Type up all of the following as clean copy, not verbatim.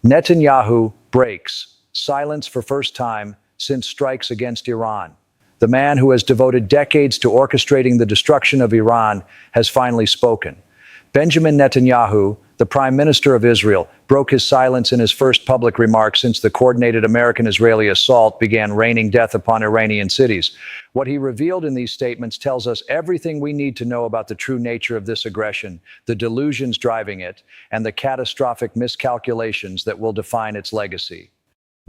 Netanyahu breaks silence for first time since strikes against Iran. The man who has devoted decades to orchestrating the destruction of Iran has finally spoken. Benjamin Netanyahu, the Prime Minister of Israel, broke his silence in his first public remarks since the coordinated American-Israeli assault began raining death upon Iranian cities. What he revealed in these statements tells us everything we need to know about the true nature of this aggression, the delusions driving it, and the catastrophic miscalculations that will define its legacy.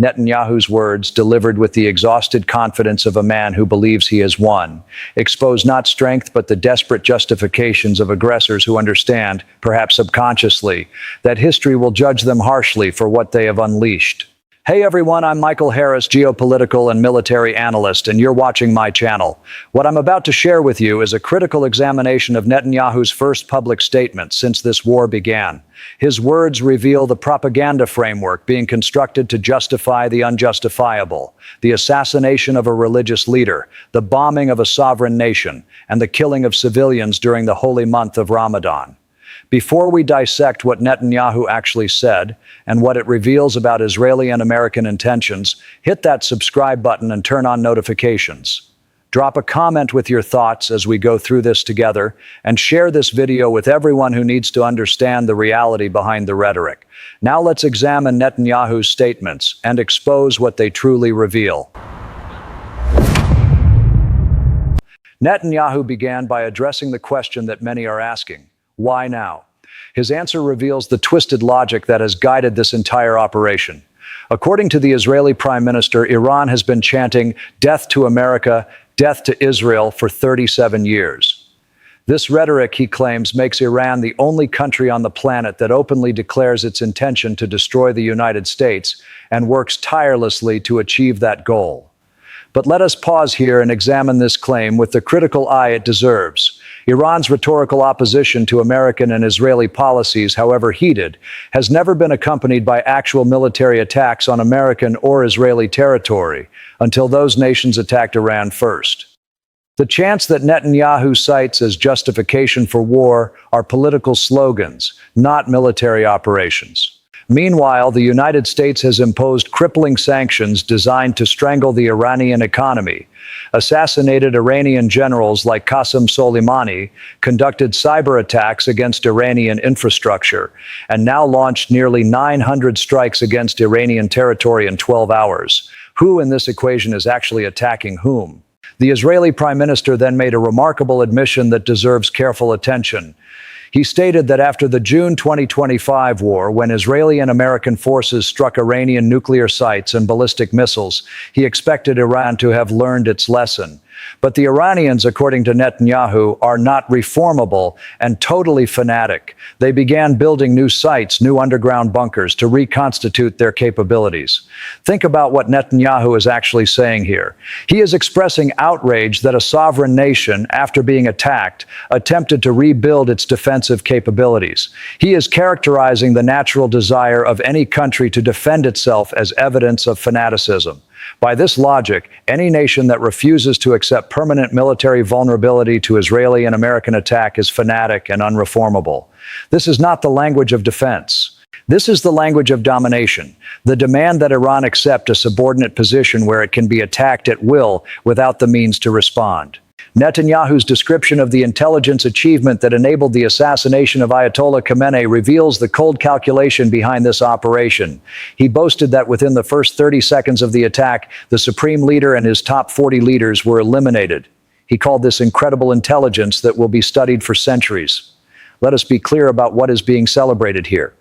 Netanyahu's words, delivered with the exhausted confidence of a man who believes he has won, expose not strength but the desperate justifications of aggressors who understand, perhaps subconsciously, that history will judge them harshly for what they have unleashed. Hey everyone, I'm Michael Harris, geopolitical and military analyst, and you're watching my channel. What I'm about to share with you is a critical examination of Netanyahu's first public statement since this war began. His words reveal the propaganda framework being constructed to justify the unjustifiable, the assassination of a religious leader, the bombing of a sovereign nation, and the killing of civilians during the holy month of Ramadan. Before we dissect what Netanyahu actually said and what it reveals about Israeli and American intentions, hit that subscribe button and turn on notifications. Drop a comment with your thoughts as we go through this together, and share this video with everyone who needs to understand the reality behind the rhetoric. Now let's examine Netanyahu's statements and expose what they truly reveal. Netanyahu began by addressing the question that many are asking: why now? His answer reveals the twisted logic that has guided this entire operation. According to the Israeli Prime Minister, Iran has been chanting "Death to America, death to Israel" for 37 years. This rhetoric, he claims, makes Iran the only country on the planet that openly declares its intention to destroy the United States and works tirelessly to achieve that goal. But let us pause here and examine this claim with the critical eye it deserves. Iran's rhetorical opposition to American and Israeli policies, however heated, has never been accompanied by actual military attacks on American or Israeli territory until those nations attacked Iran first. The chants that Netanyahu cites as justification for war are political slogans, not military operations. Meanwhile, the United States has imposed crippling sanctions designed to strangle the Iranian economy, assassinated Iranian generals like Qasem Soleimani, conducted cyber attacks against Iranian infrastructure, and now launched nearly 900 strikes against Iranian territory in 12 hours. Who in this equation is actually attacking whom? The Israeli Prime Minister then made a remarkable admission that deserves careful attention. He stated that after the June 2025 war, when Israeli and American forces struck Iranian nuclear sites and ballistic missiles, he expected Iran to have learned its lesson. But the Iranians, according to Netanyahu, are not reformable and totally fanatic. They began building new sites, new underground bunkers, to reconstitute their capabilities. Think about what Netanyahu is actually saying here. He is expressing outrage that a sovereign nation, after being attacked, attempted to rebuild its defensive capabilities. He is characterizing the natural desire of any country to defend itself as evidence of fanaticism. By this logic, any nation that refuses to accept permanent military vulnerability to Israeli and American attack is fanatic and unreformable. This is not the language of defense. This is the language of domination, the demand that Iran accept a subordinate position where it can be attacked at will without the means to respond. Netanyahu's description of the intelligence achievement that enabled the assassination of Ayatollah Khamenei reveals the cold calculation behind this operation. He boasted that within the first 30 seconds of the attack, the supreme leader and his top 40 leaders were eliminated. He called this incredible intelligence that will be studied for centuries. Let us be clear about what is being celebrated here.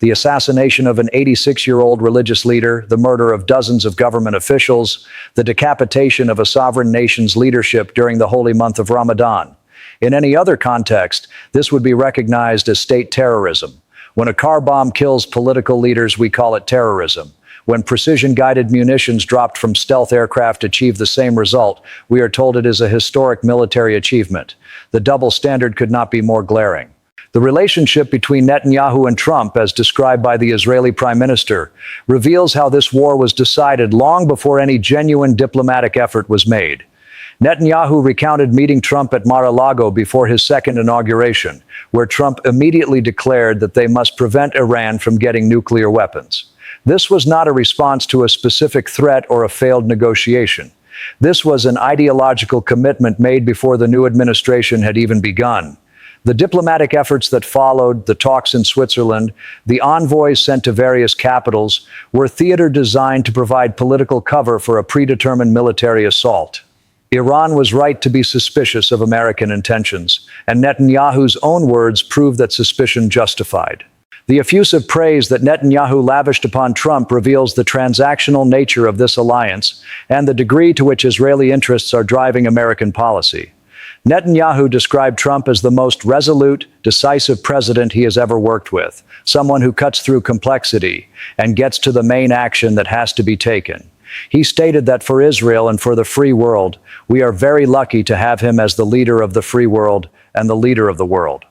The assassination of an 86-year-old religious leader, the murder of dozens of government officials, the decapitation of a sovereign nation's leadership during the holy month of Ramadan. In any other context, this would be recognized as state terrorism. When a car bomb kills political leaders, we call it terrorism. When precision-guided munitions dropped from stealth aircraft achieve the same result, we are told it is a historic military achievement. The double standard could not be more glaring. The relationship between Netanyahu and Trump, as described by the Israeli Prime Minister, reveals how this war was decided long before any genuine diplomatic effort was made. Netanyahu recounted meeting Trump at Mar-a-Lago before his second inauguration, where Trump immediately declared that they must prevent Iran from getting nuclear weapons. This was not a response to a specific threat or a failed negotiation. This was an ideological commitment made before the new administration had even begun. The diplomatic efforts that followed, the talks in Switzerland, the envoys sent to various capitals, were theater designed to provide political cover for a predetermined military assault. Iran was right to be suspicious of American intentions, and Netanyahu's own words prove that suspicion justified. The effusive praise that Netanyahu lavished upon Trump reveals the transactional nature of this alliance and the degree to which Israeli interests are driving American policy. Netanyahu described Trump as the most resolute, decisive president he has ever worked with, someone who cuts through complexity and gets to the main action that has to be taken. He stated that for Israel and for the free world, we are very lucky to have him as the leader of the free world and the leader of the world.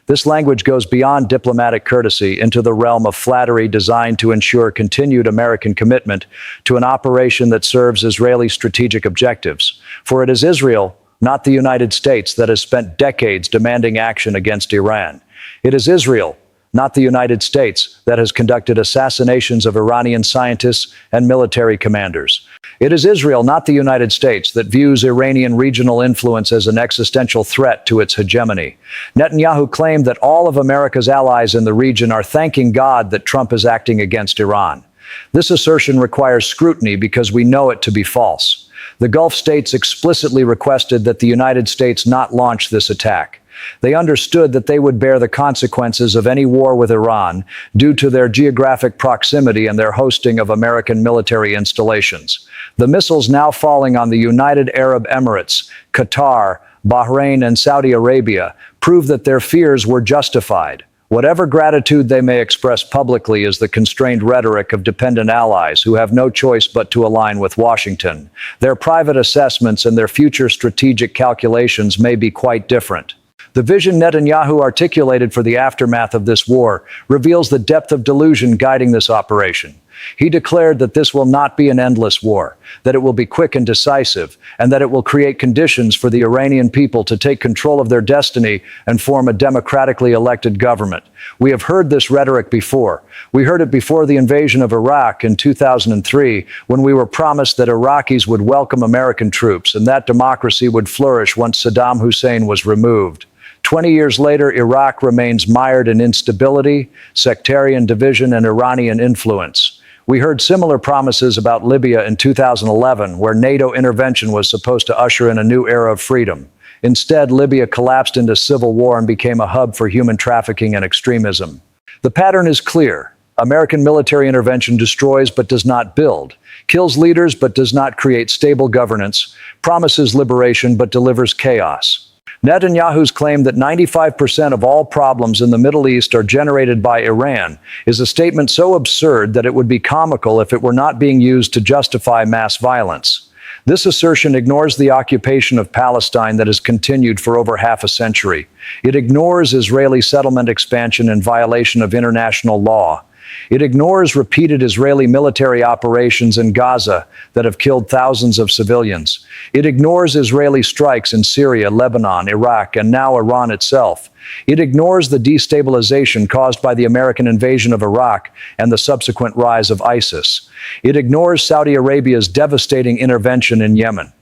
This language goes beyond diplomatic courtesy into the realm of flattery designed to ensure continued American commitment to an operation that serves Israeli strategic objectives. For it is Israel, not the United States, that has spent decades demanding action against Iran. It is Israel, not the United States, that has conducted assassinations of Iranian scientists and military commanders. It is Israel, not the United States, that views Iranian regional influence as an existential threat to its hegemony. Netanyahu claimed that all of America's allies in the region are thanking God that Trump is acting against Iran. This assertion requires scrutiny because we know it to be false. The Gulf states explicitly requested that the United States not launch this attack. They understood that they would bear the consequences of any war with Iran due to their geographic proximity and their hosting of American military installations. The missiles now falling on the United Arab Emirates, Qatar, Bahrain, and Saudi Arabia prove that their fears were justified. Whatever gratitude they may express publicly is the constrained rhetoric of dependent allies who have no choice but to align with Washington. Their private assessments and their future strategic calculations may be quite different. The vision Netanyahu articulated for the aftermath of this war reveals the depth of delusion guiding this operation. He declared that this will not be an endless war, that it will be quick and decisive, and that it will create conditions for the Iranian people to take control of their destiny and form a democratically elected government. We have heard this rhetoric before. We heard it before the invasion of Iraq in 2003, when we were promised that Iraqis would welcome American troops and that democracy would flourish once Saddam Hussein was removed. 20 years later, Iraq remains mired in instability, sectarian division, and Iranian influence. We heard similar promises about Libya in 2011, where NATO intervention was supposed to usher in a new era of freedom. Instead, Libya collapsed into civil war and became a hub for human trafficking and extremism. The pattern is clear. American military intervention destroys but does not build, kills leaders but does not create stable governance, promises liberation but delivers chaos. Netanyahu's claim that 95% of all problems in the Middle East are generated by Iran is a statement so absurd that it would be comical if it were not being used to justify mass violence. This assertion ignores the occupation of Palestine that has continued for over half a century. It ignores Israeli settlement expansion in violation of international law. It ignores repeated Israeli military operations in Gaza that have killed thousands of civilians. It ignores Israeli strikes in Syria, Lebanon, Iraq, and now Iran itself. It ignores the destabilization caused by the American invasion of Iraq and the subsequent rise of ISIS. It ignores Saudi Arabia's devastating intervention in Yemen.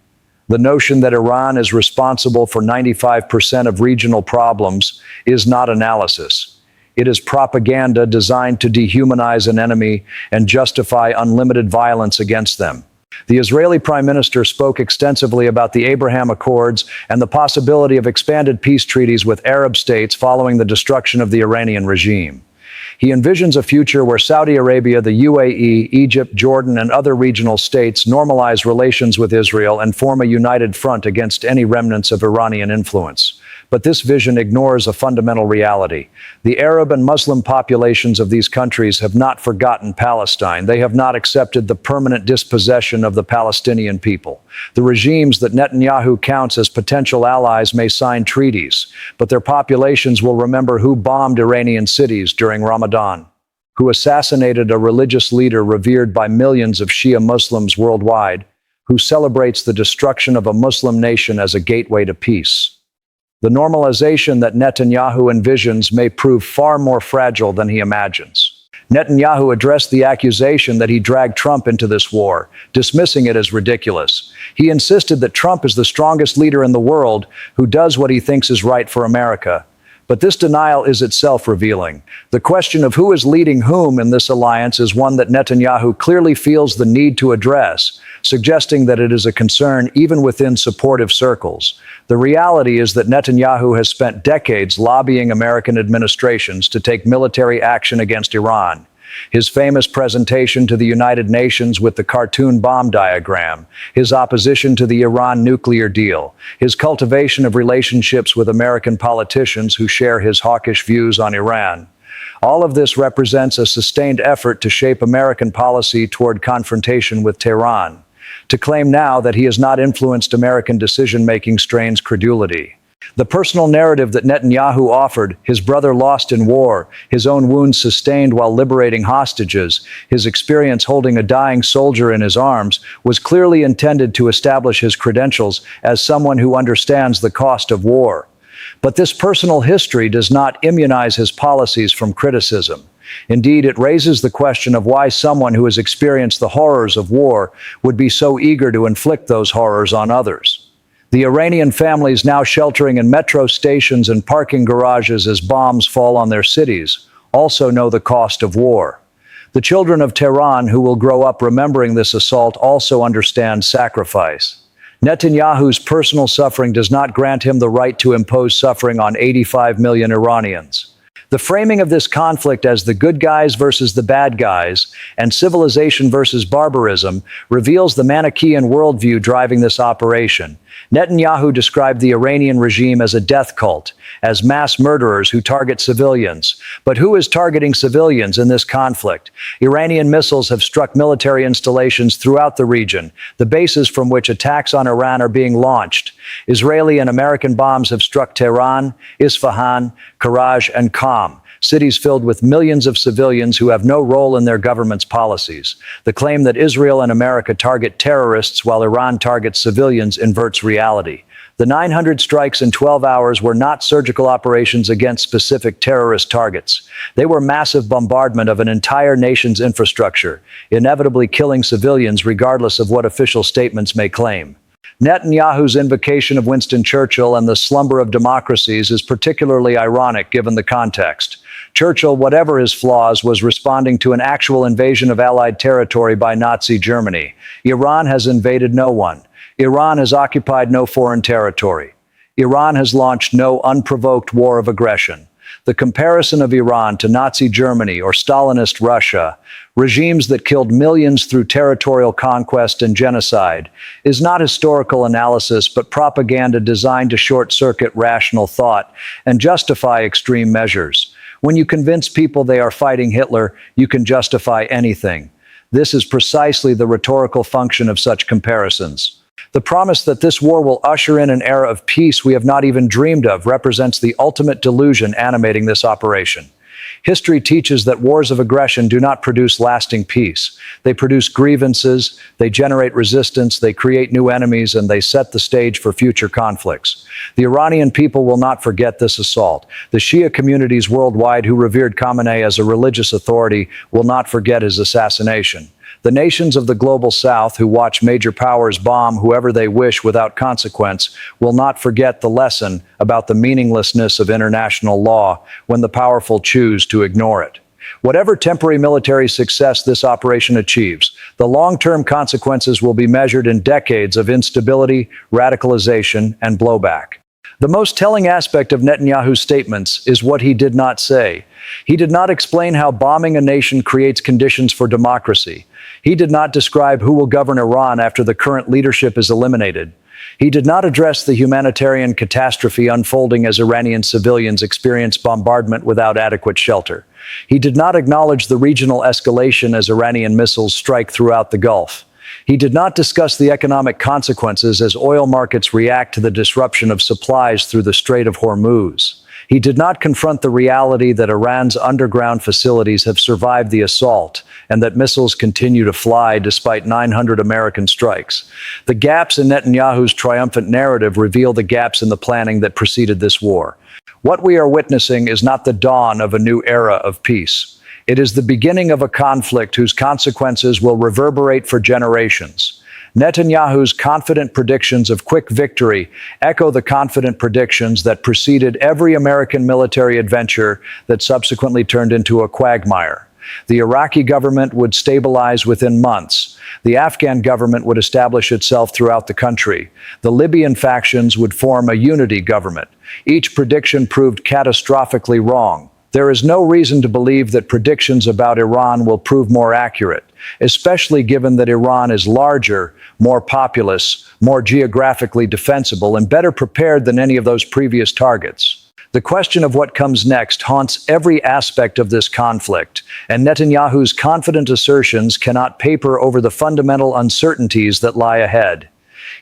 The notion that Iran is responsible for 95% of regional problems is not analysis. It is propaganda designed to dehumanize an enemy and justify unlimited violence against them. The Israeli Prime Minister spoke extensively about the Abraham Accords and the possibility of expanded peace treaties with Arab states following the destruction of the Iranian regime. He envisions a future where Saudi Arabia, the UAE, Egypt, Jordan, and other regional states normalize relations with Israel and form a united front against any remnants of Iranian influence. But this vision ignores a fundamental reality. The Arab and Muslim populations of these countries have not forgotten Palestine. They have not accepted the permanent dispossession of the Palestinian people. The regimes that Netanyahu counts as potential allies may sign treaties, but their populations will remember who bombed Iranian cities during Ramadan, who assassinated a religious leader revered by millions of Shia Muslims worldwide, who celebrates the destruction of a Muslim nation as a gateway to peace. The normalization that Netanyahu envisions may prove far more fragile than he imagines. Netanyahu addressed the accusation that he dragged Trump into this war, dismissing it as ridiculous. He insisted that Trump is the strongest leader in the world who does what he thinks is right for America. But this denial is itself revealing. The question of who is leading whom in this alliance is one that Netanyahu clearly feels the need to address, suggesting that it is a concern even within supportive circles. The reality is that Netanyahu has spent decades lobbying American administrations to take military action against Iran. His famous presentation to the United Nations with the cartoon bomb diagram, his opposition to the Iran nuclear deal, his cultivation of relationships with American politicians who share his hawkish views on Iran. All of this represents a sustained effort to shape American policy toward confrontation with Tehran. To claim now that he has not influenced American decision-making strains credulity. The personal narrative that Netanyahu offered, his brother lost in war, his own wounds sustained while liberating hostages, his experience holding a dying soldier in his arms, was clearly intended to establish his credentials as someone who understands the cost of war. But this personal history does not immunize his policies from criticism. Indeed, it raises the question of why someone who has experienced the horrors of war would be so eager to inflict those horrors on others. The Iranian families now sheltering in metro stations and parking garages as bombs fall on their cities also know the cost of war. The children of Tehran who will grow up remembering this assault also understand sacrifice. Netanyahu's personal suffering does not grant him the right to impose suffering on 85 million Iranians. The framing of this conflict as the good guys versus the bad guys and civilization versus barbarism reveals the Manichaean worldview driving this operation. Netanyahu described the Iranian regime as a death cult, as mass murderers who target civilians. But who is targeting civilians in this conflict? Iranian missiles have struck military installations throughout the region, the bases from which attacks on Iran are being launched. Israeli and American bombs have struck Tehran, Isfahan, Karaj, and Qom, cities filled with millions of civilians who have no role in their government's policies. The claim that Israel and America target terrorists while Iran targets civilians inverts reality. The 900 strikes in 12 hours were not surgical operations against specific terrorist targets. They were massive bombardment of an entire nation's infrastructure, inevitably killing civilians regardless of what official statements may claim. Netanyahu's invocation of Winston Churchill and the slumber of democracies is particularly ironic given the context. Churchill, whatever his flaws, was responding to an actual invasion of Allied territory by Nazi Germany. Iran has invaded no one. Iran has occupied no foreign territory. Iran has launched no unprovoked war of aggression. The comparison of Iran to Nazi Germany or Stalinist Russia, regimes that killed millions through territorial conquest and genocide, is not historical analysis but propaganda designed to short-circuit rational thought and justify extreme measures. When you convince people they are fighting Hitler, you can justify anything. This is precisely the rhetorical function of such comparisons. The promise that this war will usher in an era of peace we have not even dreamed of represents the ultimate delusion animating this operation. History teaches that wars of aggression do not produce lasting peace. They produce grievances, they generate resistance, they create new enemies, and they set the stage for future conflicts. The Iranian people will not forget this assault. The Shia communities worldwide who revered Khamenei as a religious authority will not forget his assassination. The nations of the global south who watch major powers bomb whoever they wish without consequence will not forget the lesson about the meaninglessness of international law when the powerful choose to ignore it. Whatever temporary military success this operation achieves, the long-term consequences will be measured in decades of instability, radicalization, and blowback. The most telling aspect of Netanyahu's statements is what he did not say. He did not explain how bombing a nation creates conditions for democracy. He did not describe who will govern Iran after the current leadership is eliminated. He did not address the humanitarian catastrophe unfolding as Iranian civilians experience bombardment without adequate shelter. He did not acknowledge the regional escalation as Iranian missiles strike throughout the Gulf. He did not discuss the economic consequences as oil markets react to the disruption of supplies through the Strait of Hormuz. He did not confront the reality that Iran's underground facilities have survived the assault and that missiles continue to fly despite 900 American strikes. The gaps in Netanyahu's triumphant narrative reveal the gaps in the planning that preceded this war. What we are witnessing is not the dawn of a new era of peace. It is the beginning of a conflict whose consequences will reverberate for generations. Netanyahu's confident predictions of quick victory echo the confident predictions that preceded every American military adventure that subsequently turned into a quagmire. The Iraqi government would stabilize within months. The Afghan government would establish itself throughout the country. The Libyan factions would form a unity government. Each prediction proved catastrophically wrong. There is no reason to believe that predictions about Iran will prove more accurate, especially given that Iran is larger, more populous, more geographically defensible, and better prepared than any of those previous targets. The question of what comes next haunts every aspect of this conflict, and Netanyahu's confident assertions cannot paper over the fundamental uncertainties that lie ahead.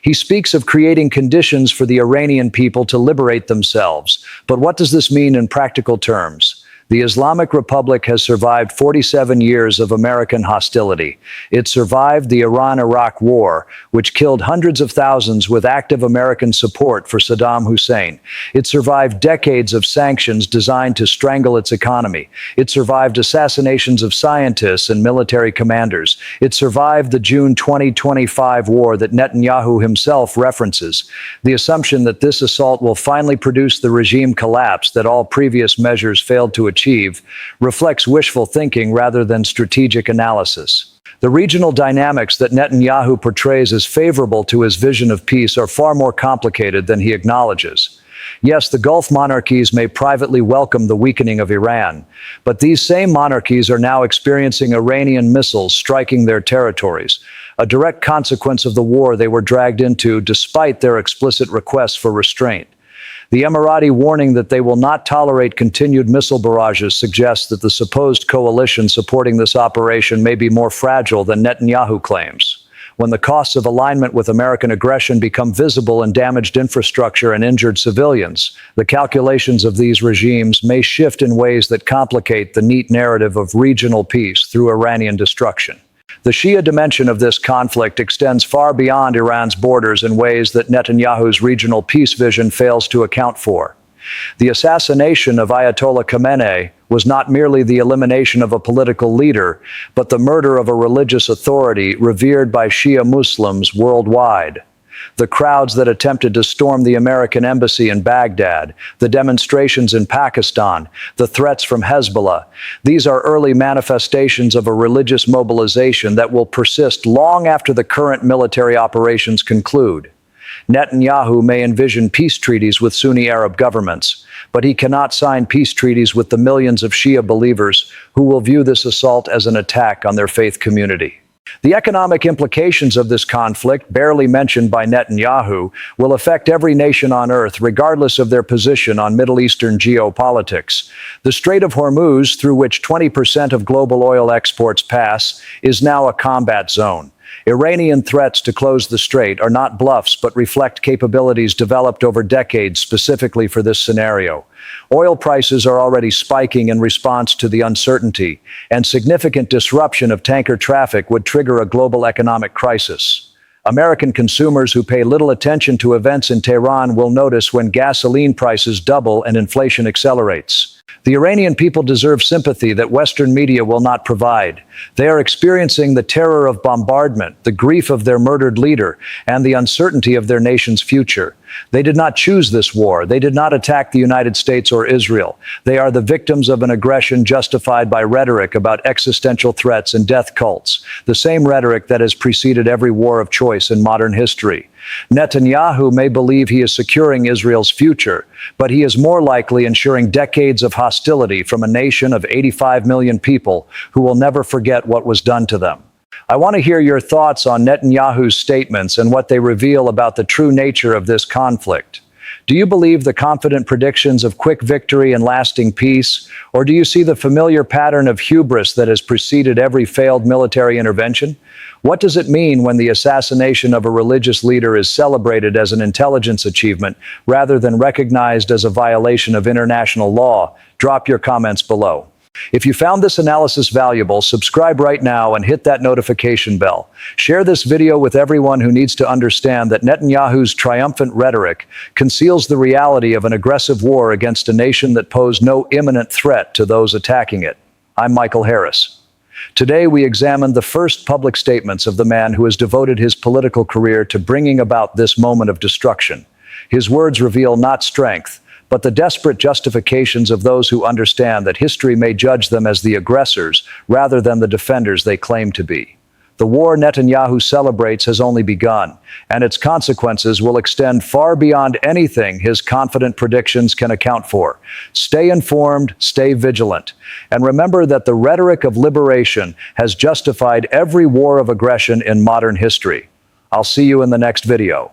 He speaks of creating conditions for the Iranian people to liberate themselves, but what does this mean in practical terms? The Islamic Republic has survived 47 years of American hostility. It survived the Iran-Iraq War, which killed hundreds of thousands with active American support for Saddam Hussein. It survived decades of sanctions designed to strangle its economy. It survived assassinations of scientists and military commanders. It survived the June 2025 war that Netanyahu himself references. The assumption that this assault will finally produce the regime collapse that all previous measures failed to achieve reflects wishful thinking rather than strategic analysis. The regional dynamics that Netanyahu portrays as favorable to his vision of peace are far more complicated than he acknowledges. Yes, the Gulf monarchies may privately welcome the weakening of Iran, but these same monarchies are now experiencing Iranian missiles striking their territories, a direct consequence of the war they were dragged into despite their explicit requests for restraint. The Emirati warning that they will not tolerate continued missile barrages suggests that the supposed coalition supporting this operation may be more fragile than Netanyahu claims. When the costs of alignment with American aggression become visible in damaged infrastructure and injured civilians, the calculations of these regimes may shift in ways that complicate the neat narrative of regional peace through Iranian destruction. The Shia dimension of this conflict extends far beyond Iran's borders in ways that Netanyahu's regional peace vision fails to account for. The assassination of Ayatollah Khamenei was not merely the elimination of a political leader, but the murder of a religious authority revered by Shia Muslims worldwide. The crowds that attempted to storm the American embassy in Baghdad, the demonstrations in Pakistan, the threats from Hezbollah, these are early manifestations of a religious mobilization that will persist long after the current military operations conclude. Netanyahu may envision peace treaties with Sunni Arab governments, but he cannot sign peace treaties with the millions of Shia believers who will view this assault as an attack on their faith community. The economic implications of this conflict, barely mentioned by Netanyahu, will affect every nation on earth regardless of their position on Middle Eastern geopolitics. The Strait of Hormuz, through which 20% of global oil exports pass, is now a combat zone. Iranian threats to close the strait are not bluffs but reflect capabilities developed over decades specifically for this scenario. Oil prices are already spiking in response to the uncertainty, and significant disruption of tanker traffic would trigger a global economic crisis. American consumers who pay little attention to events in Tehran will notice when gasoline prices double and inflation accelerates. The Iranian people deserve sympathy that Western media will not provide. They are experiencing the terror of bombardment, the grief of their murdered leader, and the uncertainty of their nation's future. They did not choose this war. They did not attack the United States or Israel. They are the victims of an aggression justified by rhetoric about existential threats and death cults, the same rhetoric that has preceded every war of choice in modern history. Netanyahu may believe he is securing Israel's future, but he is more likely ensuring decades of hostility from a nation of 85 million people who will never forget what was done to them. I want to hear your thoughts on Netanyahu's statements and what they reveal about the true nature of this conflict. Do you believe the confident predictions of quick victory and lasting peace, or do you see the familiar pattern of hubris that has preceded every failed military intervention? What does it mean when the assassination of a religious leader is celebrated as an intelligence achievement rather than recognized as a violation of international law? Drop your comments below. If you found this analysis valuable, subscribe right now and hit that notification bell. Share this video with everyone who needs to understand that Netanyahu's triumphant rhetoric conceals the reality of an aggressive war against a nation that posed no imminent threat to those attacking it. I'm Michael Harris. Today we examine the first public statements of the man who has devoted his political career to bringing about this moment of destruction. His words reveal not strength, but the desperate justifications of those who understand that history may judge them as the aggressors rather than the defenders they claim to be. The war Netanyahu celebrates has only begun, and its consequences will extend far beyond anything his confident predictions can account for. Stay informed, stay vigilant, and remember that the rhetoric of liberation has justified every war of aggression in modern history. I'll see you in the next video.